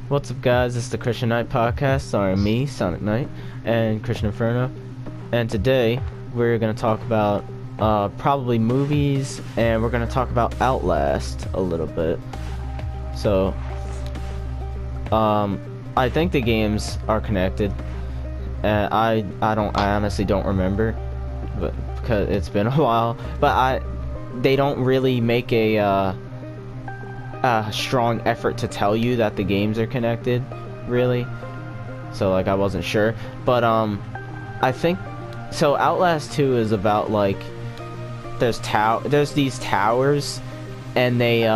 What's up, guys? This is the Christian Knight podcast, starring me, Sonic Knight, and Cristian Inferno. And today we're gonna talk about probably movies, and we're gonna talk about Outlast a little bit. So, I think the games are connected, and I honestly don't remember, but because it's been a while. But they don't really make a strong effort to tell you that the games are connected, really. So like I wasn't sure, but I think so. Outlast 2 is about like there's these towers, and they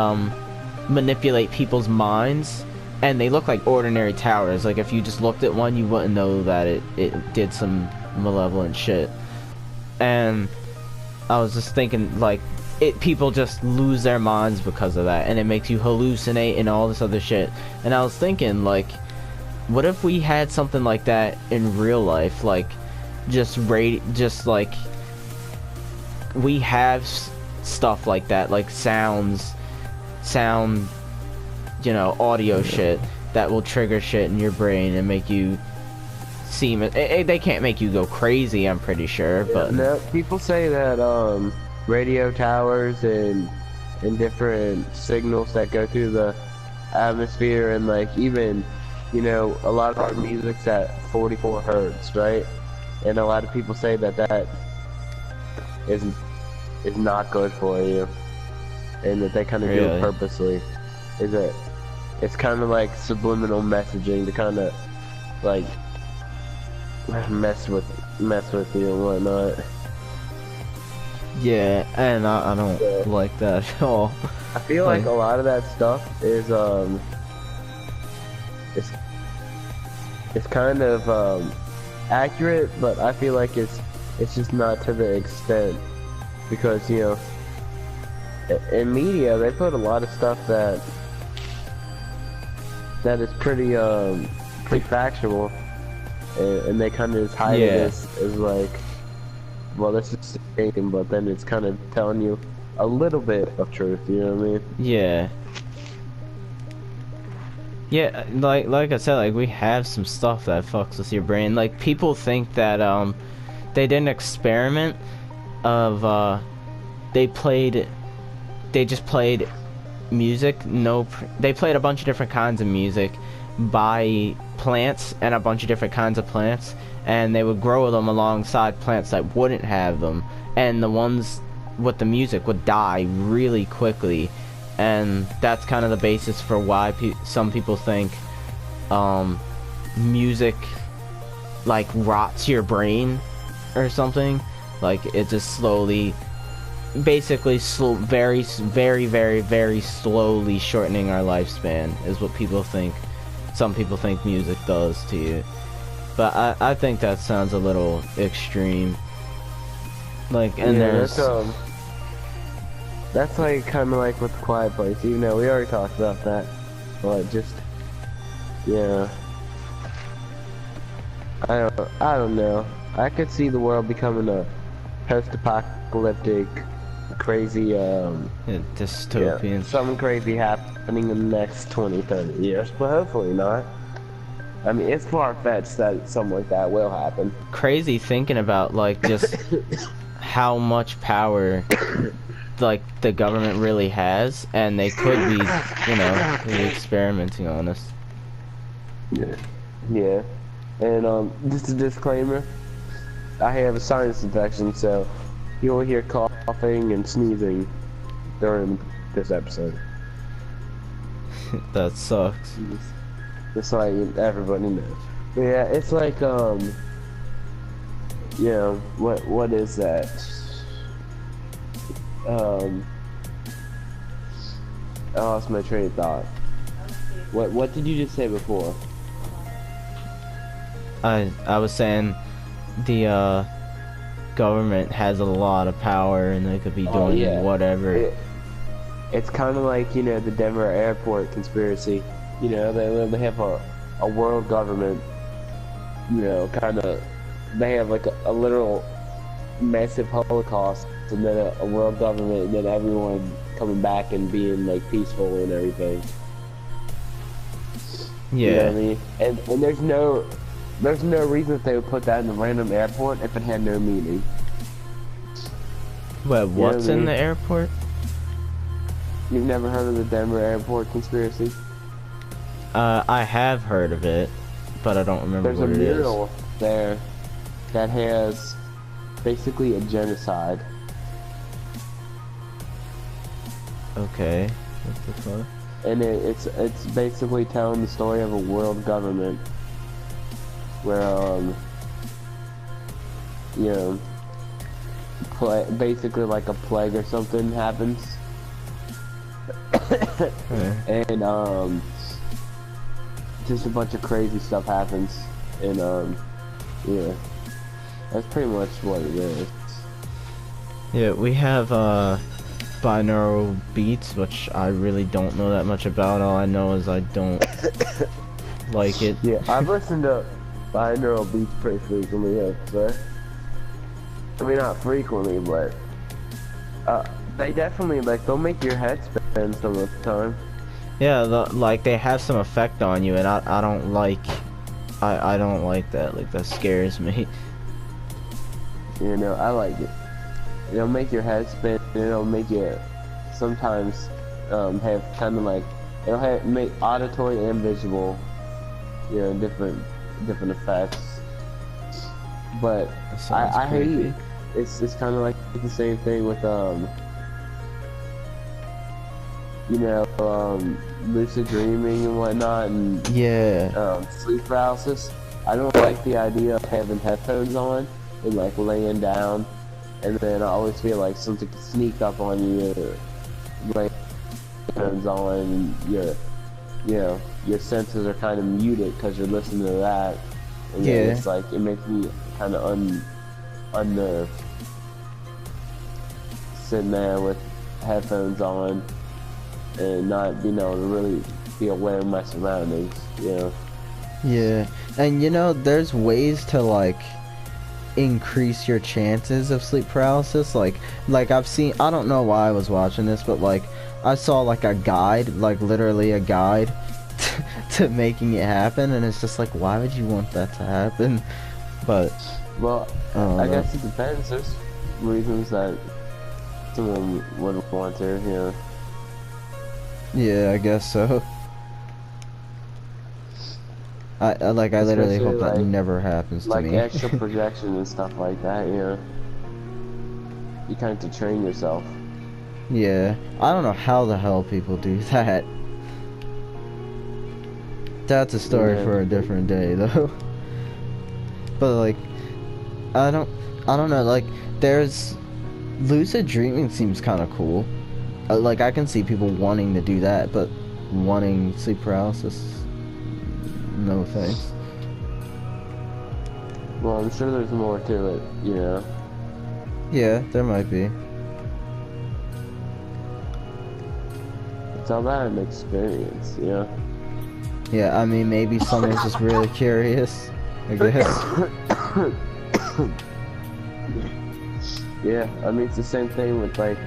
manipulate people's minds, and they look like ordinary towers. Like if you just looked at one, you wouldn't know that it did some malevolent shit. And I was just thinking, like, people just lose their minds because of that, and it makes you hallucinate and all this other shit. And I was thinking, like, what if we had something like that in real life? Like, just like we have stuff like that, like sound, you know, audio shit that will trigger shit in your brain and make you seem they can't make you go crazy, I'm pretty sure, but no, people say that radio towers and different signals that go through the atmosphere, and like even, you know, a lot of our music's at 44 hertz, right? And a lot of people say that is not good for you, and that they kind of do it purposely. It's kind of like subliminal messaging to kind of like mess with you and whatnot. Yeah, and I don't like that at all. I feel like a lot of that stuff is it's kind of accurate, but I feel like it's just not to the extent, because, you know, in media they put a lot of stuff that is pretty factual, and they kind of just hide it as like, well, this is thinking, but then it's kind of telling you a little bit of truth, you know what I mean? Yeah. Yeah, like I said, like we have some stuff that fucks with your brain. Like people think that they did an experiment of they just played music. They played a bunch of different kinds of music by plants, and a bunch of different kinds of plants, and they would grow them alongside plants that wouldn't have them, and the ones with the music would die really quickly. And that's kind of the basis for why some people think music like rots your brain or something. Like it just slowly, basically very slowly shortening our lifespan is what people think. Some people think music does to you, but I think that sounds a little extreme. Like, and yeah, that's like kind of like with The Quiet Place, even though we already talked about that. But just, yeah, I don't know. I could see the world becoming a post-apocalyptic, crazy, dystopian. Yeah, something crazy happening in the next 20-30 years, but hopefully not. I mean, it's far-fetched that something like that will happen. Crazy thinking about, like, just how much power like the government really has, and they could be, you know, experimenting on us. Yeah. And just a disclaimer, I have a sinus infection, so you'll hear coughing and sneezing during this episode. That sucks. Just like everybody knows. But yeah, it's like you know, what is that? I lost my train of thought. What did you just say before? I was saying the government has a lot of power, and they could be doing whatever. It's kind of like, you know, the Denver airport conspiracy. You know, they have a world government. You know, kind of, they have like a literal massive Holocaust, and then a world government, and then everyone coming back and being like peaceful and everything. Yeah. You know what I mean? And there's no reason that they would put that in a random airport if it had no meaning. Well, what's what I in mean? the airport? You've never heard of the Denver airport conspiracy? I have heard of it, but I don't remember There's what a it is. mural there that has basically a genocide. Okay. What the fuck? And it's basically telling the story of a world government where you know, basically like a plague or something happens. Okay. And just a bunch of crazy stuff happens, and yeah, that's pretty much what it is. Yeah, we have binaural beats, which I really don't know that much about. All I know is I don't like it. Yeah, I've listened to binaural beats pretty frequently, yeah, so. I mean, not frequently, but they definitely, like, they'll make your head spin some of the time. Yeah, like they have some effect on you, and I don't like, I don't like that. Like that scares me. You know, I like it. It'll make your head spin, and it'll make you sometimes have kind of like, it'll make auditory and visual, you know, different effects. But That sounds I hate creepy. it. It's kind of like the same thing with you know, lucid dreaming and whatnot, and Yeah. sleep paralysis. I don't like the idea of having headphones on and like laying down, and then I always feel like something could sneak up on you, like headphones on, and your senses are kind of muted because you're listening to that. And then Yeah. it's like it makes me kind of unnerved sitting there with headphones on and not being able to really be aware of my surroundings, you know. Yeah, and you know, there's ways to like increase your chances of sleep paralysis. Like I've seen, I don't know why I was watching this, but like I saw like a guide, like literally a guide to making it happen, and it's just like, why would you want that to happen? But Well, I guess it depends. There's reasons that someone would want to, you know. yeah, I guess so. I literally Especially, hope that like- never happens to Like me. extra projection and stuff like that, you know. You kind of have to train yourself. Yeah, I don't know how the hell people do that. That's a story Yeah. for a different day, though. But like, I don't know. Like, there's lucid dreaming seems kind of cool. Like, I can see people wanting to do that, but wanting sleep paralysis, no thanks. Well, I'm sure there's more to it, you know. Yeah, there might be. It's all about an experience, you know. Yeah, I mean, maybe someone's just really curious, I guess. Yeah, I mean, it's the same thing with, like,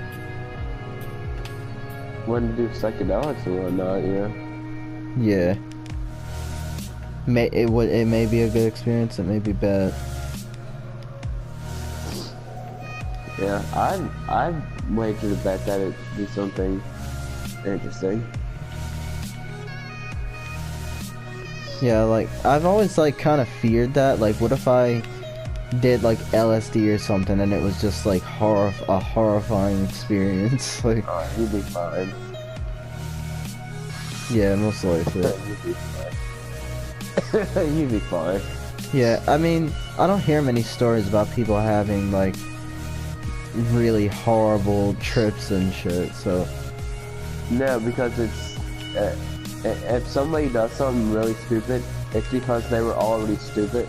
wanting to do psychedelics and whatnot, you know. Yeah. It may be a good experience, it may be bad. Yeah, I'd wager to bet that it'd be something interesting. Yeah, like, I've always, like, kind of feared that. Like, what if I did, like, LSD or something and it was just, like, a horrifying experience? Like, Oh, you'd be fine. yeah, most likely. You'd be fine. You'd be fine. Yeah, I mean, I don't hear many stories about people having, like, really horrible trips and shit, so... No, because it's if somebody does something really stupid, it's because they were already stupid,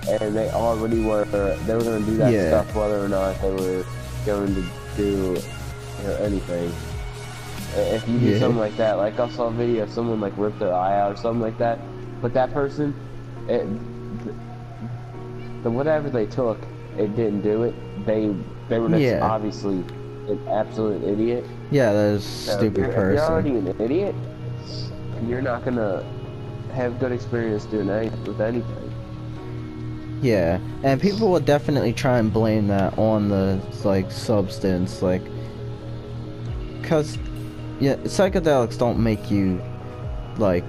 and they were going to do that Yeah. stuff whether or not they were going to do anything. If you do Yeah. something like that, like I saw a video of someone like ripped their eye out or something like that, but that person, the whatever they took it didn't do it, they were just Yeah. obviously an absolute idiot. Yeah, there's So stupid if you're already person. an idiot, and you're not gonna have good experience doing with anything. Yeah, and people would definitely try and blame that on the like substance, like, cause yeah, psychedelics don't make you like.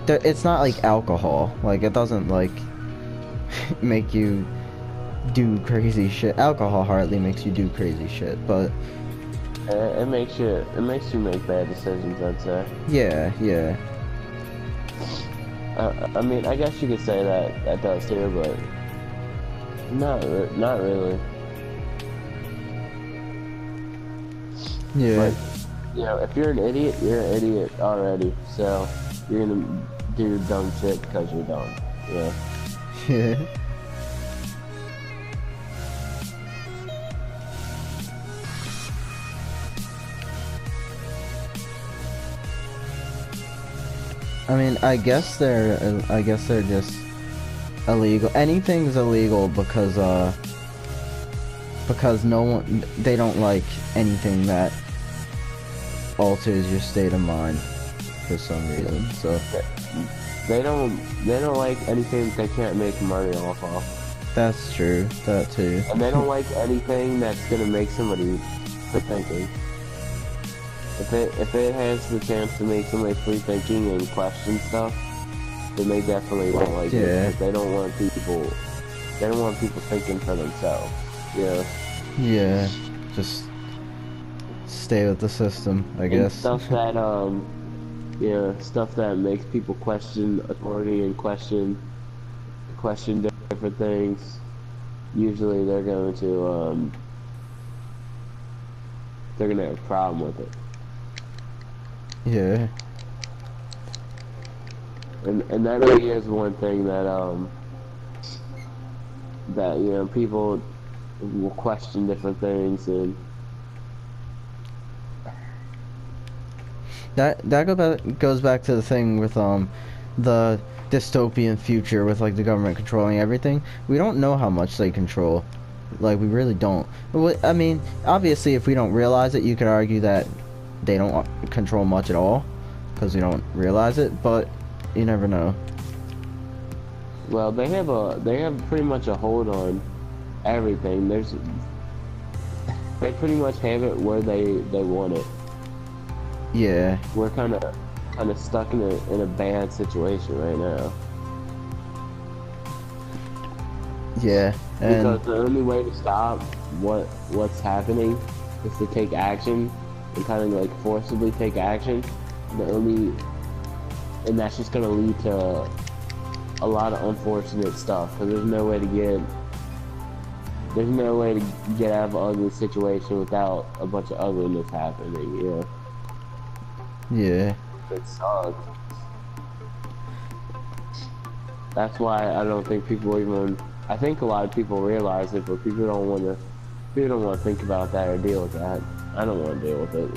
It's not like alcohol. Like it doesn't like make you do crazy shit. Alcohol hardly makes you do crazy shit, but It makes you make bad decisions, I'd say. yeah, yeah. I mean, I guess you could say that does too, but not really. Yeah. But you know, if you're an idiot, you're an idiot already. So you're gonna do dumb shit because you're dumb. Yeah. Yeah. I mean, I guess they're just illegal. Anything's illegal because no one, they don't like anything that alters your state of mind for some reason. So They don't like anything that they can't make money off of. that's true. That too. And they don't like anything that's gonna make somebody quit thinking. If it has the chance to make somebody free thinking and question stuff, then they definitely don't like it. Yeah. Because they don't want people thinking for themselves. Yeah. Yeah. Just stay with the system, I And guess. stuff that stuff that makes people question authority and question different things. Usually they're going to have a problem with it. Yeah. And that really is one thing that people will question different things, and that goes back to the thing with the dystopian future with like the government controlling everything. We don't know how much they control. Like we really don't. I mean, obviously if we don't realize it, you could argue that they don't control much at all because we don't realize it, but you never know. well, they have pretty much a hold on everything. They pretty much have it where they want it. Yeah. We're kind of stuck in a bad situation right now. Yeah. And Because the only way to stop what's happening is to take action and kind of like forcibly take action. And that's just gonna lead to a lot of unfortunate stuff. Because there's no way to get out of an ugly situation without a bunch of ugliness happening. You know? yeah. It sucks. That's why I don't think people even. I think a lot of people realize it, but people don't want to think about that or deal with that. I don't want to deal with it.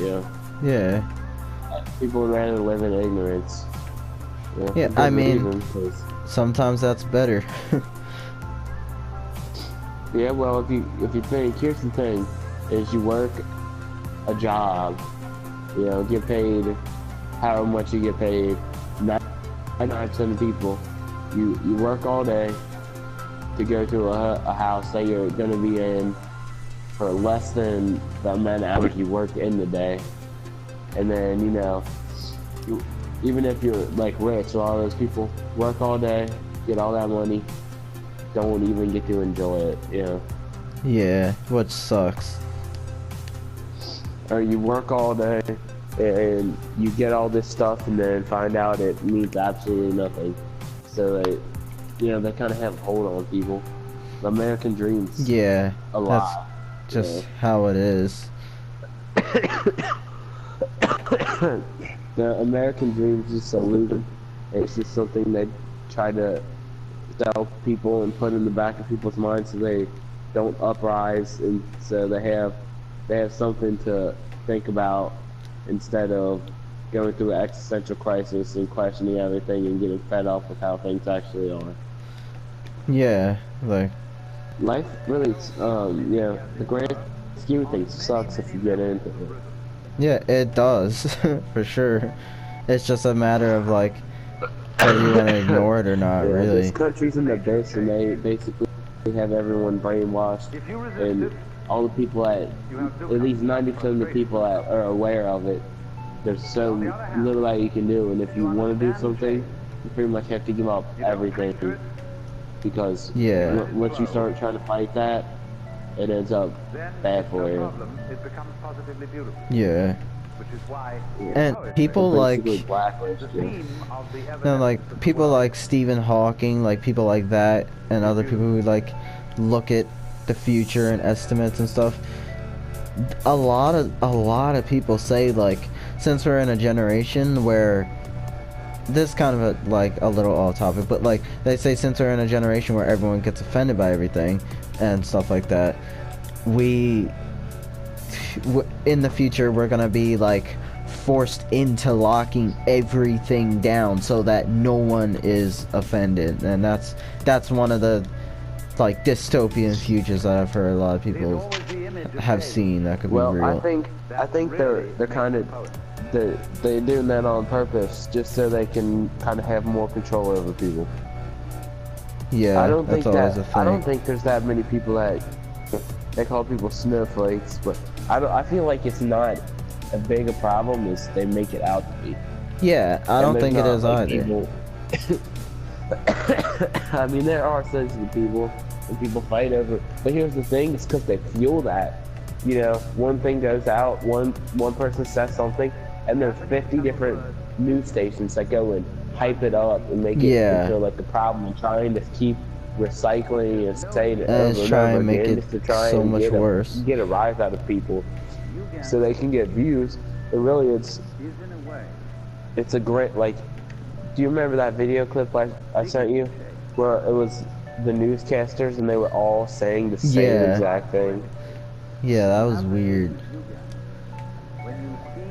Yeah. People would rather live in ignorance. Yeah, for I good mean- reason, 'cause- Sometimes that's better. yeah. Well, if you think, here's the thing: is you work a job, get paid however much you get paid. 99% of people, you work all day to go to a house that you're gonna be in for less than the amount of hours you work in the day, and then even if you're like rich, a lot of those people work all day, get all that money, don't even get to enjoy it. Yeah, which sucks. Or you work all day and you get all this stuff and then find out it means absolutely nothing. So they kind of have a hold on people. The American dreams. Yeah. A lot. Just how it is. The American dream is just illusion. It's just something they try to sell people and put in the back of people's minds so they don't uprise, and so they have something to think about instead of going through an existential crisis and questioning everything and getting fed up with how things actually are. Yeah, like life really, you know, the grand scheme of things sucks if you get into it. Yeah, it does, for sure. It's just a matter of like whether you want to ignore it or not, Yeah, really. this country's in the abyss, and they basically have everyone brainwashed, and all the people at least 90% of the people that are aware of it, there's so little that you can do, and if you want to do something, you pretty much have to give up everything, because Yeah. once you start trying to fight that, it ends up bad for you. Yeah. And people like, you know, like people like Stephen Hawking, like people like that, and other people who like look at the future and estimates and stuff. A lot of people say, like, since we're in a generation where this kind of a little off topic, but like they say since we're in a generation where everyone gets offended by everything and stuff like that, in the future we're gonna be like forced into locking everything down so that no one is offended, and that's one of the like dystopian futures that I've heard a lot of people have seen that could be real. Well, I think they're kind of they're doing that on purpose just so they can kind of have more control over people. Yeah, I don't think there's that many people that they call people snowflakes, but I feel like it's not as big a problem as they make it out to be. Yeah, I don't think it is either. I mean, there are sensitive people, and people fight over it. But here's the thing, it's because they fuel that. You know, one thing goes out, one person says something, and there's 50 different news stations that go and hype it up and make it into like a problem, and trying to keep recycling and saying it over and over again just to try so and much worse. Get a rise out of people so they can get views. And really, it's a great, like, do you remember that video clip I sent you where it was the newscasters and they were all saying the same exact thing? Yeah, that was weird.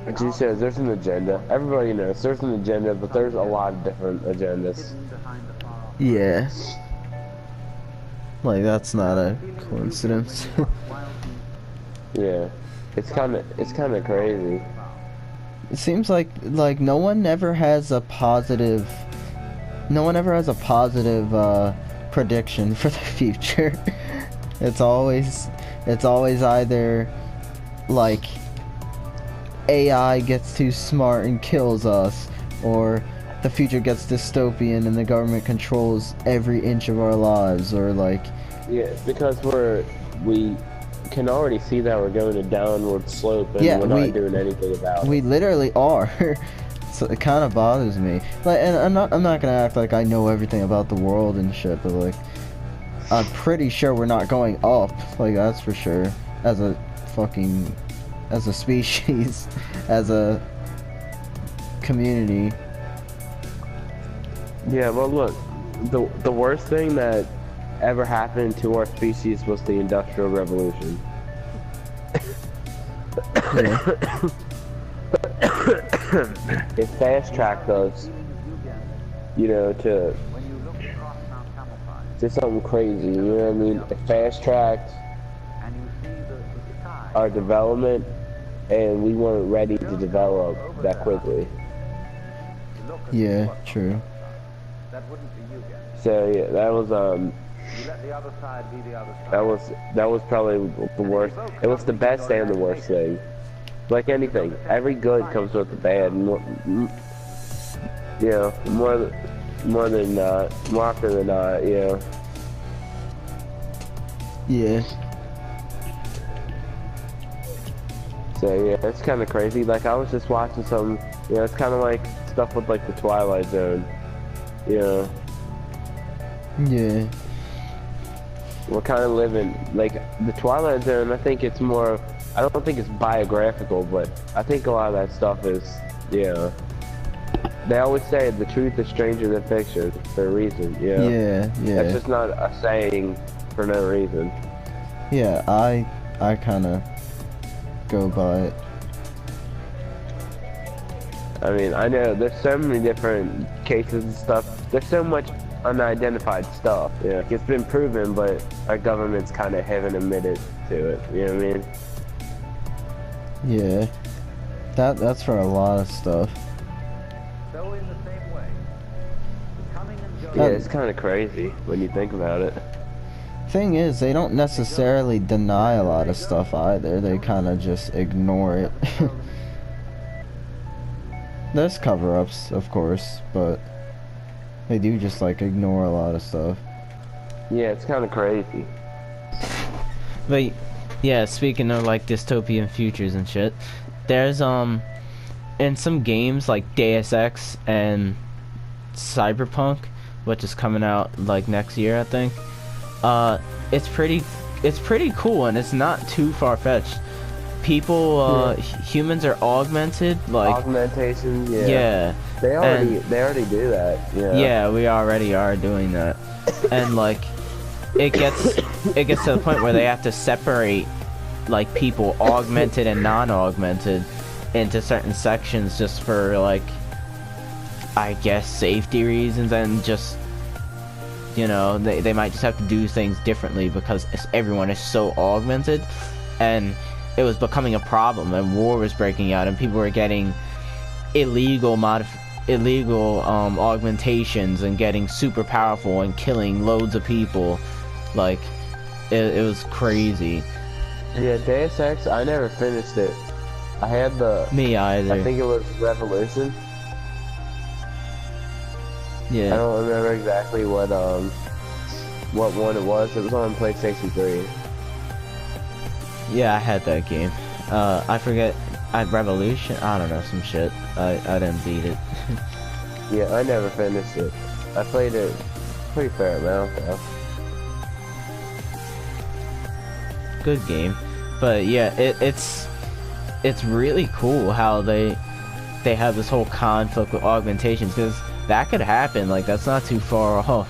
But you said there's an agenda. Everybody knows there's an agenda, but there's a lot of different agendas. Yeah. Like, that's not a coincidence. Yeah. It's kind of crazy. It seems like no one ever has a positive prediction for the future. It's always either like AI gets too smart and kills us, or the future gets dystopian and the government controls every inch of our lives, or like... Yeah, because we can already see that we're going a downward slope, and we're not doing anything about it. We literally are. So it kind of bothers me. Like, and I'm not gonna act like I know everything about the world and shit, but like, I'm pretty sure we're not going up. Like, that's for sure. As a species, as a community. Yeah, well, look, the worst thing that ever happened to our species was the Industrial Revolution. It fast-tracked us, you know, to something crazy, you know what I mean? It fast-tracked our development, and we weren't ready to develop that quickly. Yeah, true. So yeah, that was probably the worst. It was the best and the worst thing. Like anything, every good comes with the bad. You know, more often than not, you know. Yeah. So yeah, it's kind of crazy. Like, I was just watching some, you know, it's kind of like stuff with like the Twilight Zone, you know. Yeah. We're kind of living, like, the Twilight Zone, I think it's more, I don't think it's biographical, but I think a lot of that stuff is, you know, they always say the truth is stranger than fiction for a reason, you know? Yeah. That's just not a saying for no reason. Yeah, I kind of go by it. I mean, I know there's so many different cases and stuff. There's so much unidentified stuff. Yeah, like, it's been proven, but our governments kind of haven't admitted to it. You know what I mean? Yeah, that's for a lot of stuff. So in the same way, coming and going. Yeah, it's kind of crazy when you think about it. Thing is, they don't necessarily deny a lot of stuff either. They kind of just ignore it. There's cover-ups, of course, but they do just like ignore a lot of stuff. Yeah, it's kind of crazy. But yeah, speaking of like dystopian futures and shit, there's in some games like Deus Ex and Cyberpunk, which is coming out like next year, I think. It's pretty cool, and it's not too far-fetched. People, humans are augmented, like augmentation. Yeah. Yeah. They already do that. Yeah. Yeah, we already are doing that, and like, it gets to the point where they have to separate like people augmented and non-augmented into certain sections just for like, I guess, safety reasons, and just, you know, they might just have to do things differently because everyone is so augmented, and it was becoming a problem, and war was breaking out, and people were getting illegal augmentations and getting super powerful and killing loads of people. Like, it was crazy. Yeah, Deus Ex, I never finished it. I had Me either. I think it was Revolution. Yeah. I don't remember exactly what one it was. It was on PlayStation 3. Yeah, I had that game. I forget. Revolution? I don't know, some shit. I didn't beat it. Yeah, I never finished it. I played it pretty fair amount though. Good game. But yeah, it's really cool how they have this whole conflict with augmentations, because that could happen. Like, that's not too far off.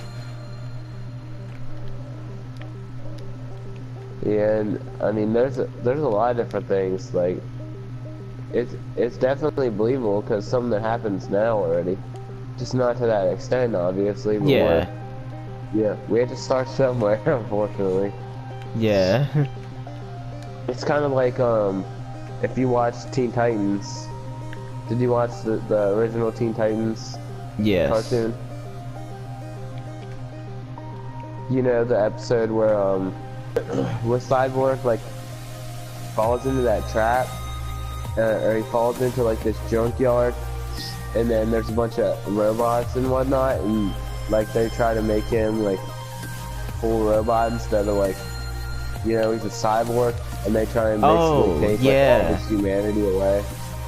Yeah, and I mean, there's a lot of different things. Like, it's definitely believable because something that happens now already, just not to that extent, obviously. But yeah, we had to start somewhere, unfortunately. Yeah. It's kind of like if you watch Teen Titans. Did you watch the original Teen Titans? Yes. Cartoon? You know the episode where where Cyborg like falls into that trap, or he falls into like this junkyard, and then there's a bunch of robots and whatnot, and like they try to make him like full robot instead of like, you know, he's a cyborg, and they try and basically take like all his humanity away.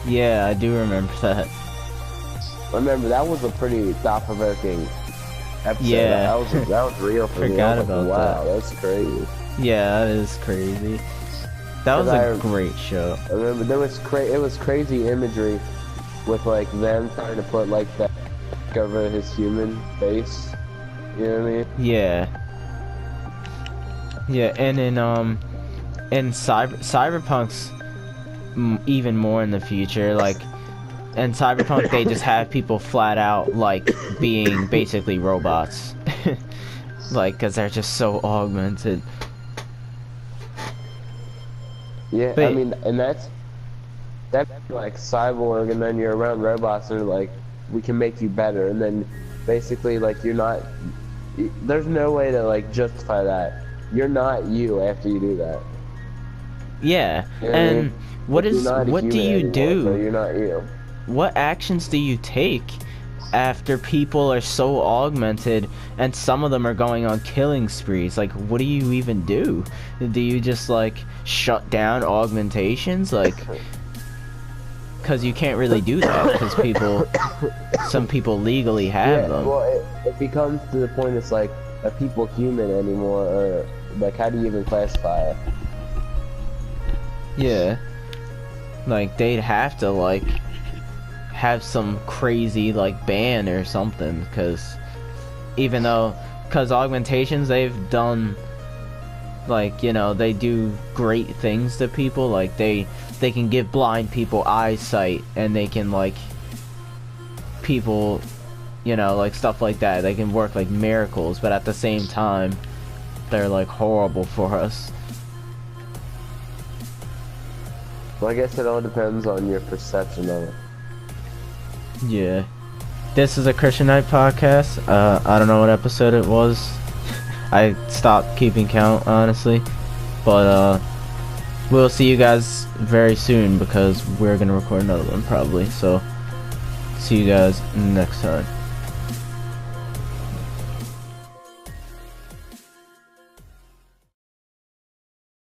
Yeah, I do remember that. I remember that was a pretty thought-provoking episode. Yeah. That was real for me. Forgot I was like, about wow, that. That's crazy. Yeah, that is crazy. That was a great show. I remember it was crazy imagery with like them trying to put like that over his human face. You know what I mean? Yeah. Yeah, and in Cyberpunk's even more in the future. Like, in Cyberpunk, they just have people flat out like being basically robots, like, because they're just so augmented. Yeah, but, I mean, and that's like Cyborg, and then you're around robots, and they're like, we can make you better, and then basically like you're not. There's no way to like justify that. You're not you after you do that. Yeah, you know and I mean? what do you do? So you're not you. What actions do you take after people are so augmented and some of them are going on killing sprees? Like, what do you even do? Do you just like shut down augmentations? Like, because you can't really do that because some people legally have them. Well, it becomes to the point it's like, are people human anymore, or like how do you even classify it? Yeah, like they'd have to like have some crazy like ban or something, because augmentations, they've done, like, you know, they do great things to people. Like they can give blind people eyesight, and they can like people you know, like stuff like that. They can work like miracles, but at the same time, they're like horrible for us. Well, I guess it all depends on your perception of it. Yeah. This is a Christian Night podcast. I don't know what episode it was. I stopped keeping count, honestly. But we'll see you guys very soon because we're gonna record another one probably. So see you guys next time.